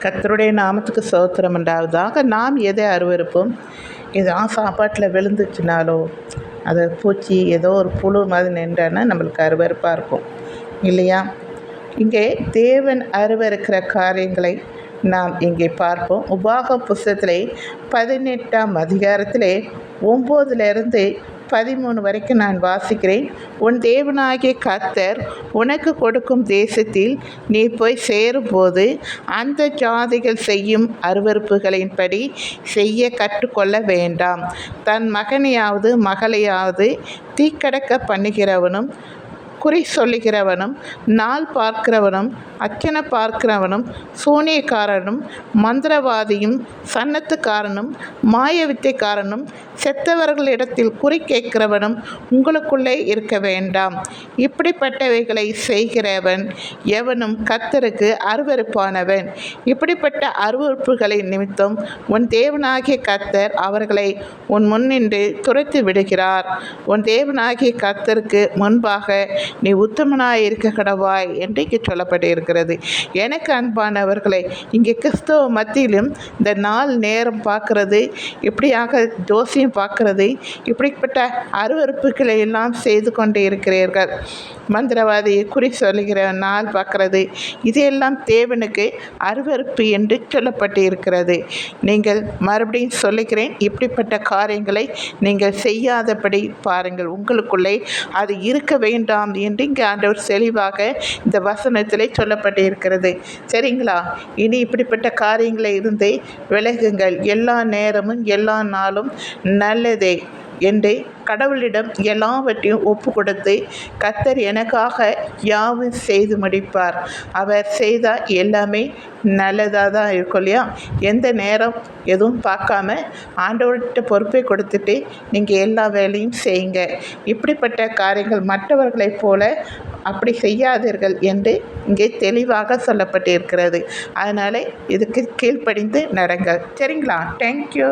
கர்த்தருடைய நாமத்துக்கு ஸ்தோத்திரம் உண்டாவதாக. நாம் எதை அருவருப்போம்? ஏதாவது சாப்பாட்டில் விழுந்துச்சுனாலோ, அது பூச்சி ஏதோ ஒரு புழு மாதிரி நின்றானா நம்மளுக்கு அருவருப்பாக இருக்கும் இல்லையா? இங்கே தேவன் அருவருக்கிற காரியங்களை நாம் இங்கே பார்ப்போம். உபாகம் புஸ்தகத்திலே 18ஆம் அதிகாரத்திலே 9லிருந்து 13 வரைக்கும் நான் வாசிக்கிறேன். உன் தேவனாகிய கர்த்தர் உனக்கு கொடுக்கும் தேசத்தில் நீ போய் சேரும்போது அந்த ஜாதிகள் செய்யும் அருவருப்புகளின்படி செய்ய கற்றுக்கொள்ள வேண்டாம். தன் மகனையாவது மகளையாவது தீக்கடக்க பண்ணுகிறவனும், குறி சொல்லுகிறவனும், நாள் பார்க்கிறவனும், அச்சனை பார்க்கிறவனும், சூனியக்காரனும், மந்திரவாதியும், சன்னத்துக்காரனும், மாயவித்தைக்காரனும், செத்தவர்களிடத்தில் குறி கேட்கிறவனும் உங்களுக்குள்ளே இருக்க வேண்டாம். இப்படிப்பட்டவைகளை செய்கிறவன் எவனும் கர்த்தருக்கு அருவருப்பானவன். இப்படிப்பட்ட அருவருப்புகளின் நிமித்தம் உன் தேவனாகிய கர்த்தர் அவர்களை உன் முன்னின்று துரத்தி விடுகிறார். உன் தேவனாகிய கர்த்தருக்கு முன்பாக நீ உத்தமனாய் இருக்க கடவாய் என்று இங்கே சொல்லப்பட்டிருக்கிறது. எனக்கு அன்பானவர்களை, இங்கே கிறிஸ்தவ மத்தியிலும் இந்த நாள் நேரம் பார்க்கறது, இப்படியாக ஜோசியம் பார்க்கறது, இப்படிப்பட்ட அருவருப்புகளை எல்லாம் செய்து கொண்டு இருக்கிறீர்கள். மந்திரவாதி, குறி சொல்லுகிற நாள் பார்க்கறது, இதையெல்லாம் தேவனுக்கு அருவருப்பு என்று சொல்லப்பட்டு இருக்கிறது. நீங்கள் மறுபடியும் சொல்லுகிறேன், இப்படிப்பட்ட காரியங்களை நீங்கள் செய்யாதபடி பாருங்கள். உங்களுக்குள்ளே அது இருக்க வேண்டாம் என்று இங்கே ஆண்டவர் தெளிவாக இந்த வசனத்திலே சொல்லப்பட்டு இருக்கிறது. சரிங்களா? இனி இப்படிப்பட்ட காரியங்களை இருந்து விலகுங்கள். எல்லா நேரமும் எல்லா நாளும் நல்லதே என்று கடவுளிடம் எல்லாவற்றையும் ஒப்பு கொடுத்து, கர்த்தர் எனக்காக யாவும் செய்து முடிப்பார், அவர் செய்தால் எல்லாமே நல்லதாக தான் இருக்கும் இல்லையா? எந்த நேரம் எதுவும் பார்க்காம ஆண்டவர்கிட்ட பொறுப்பை கொடுத்துட்டு நீங்கள் எல்லா வேலையும் செய்யுங்க. இப்படிப்பட்ட காரியங்கள் மற்றவர்களைப் போல அப்படி செய்யாதீர்கள் என்று இங்கே தெளிவாக சொல்லப்பட்டிருக்கிறது. அதனால் இதுக்கு கீழ்ப்படிந்து நடங்க. சரிங்களா? தேங்க்யூ.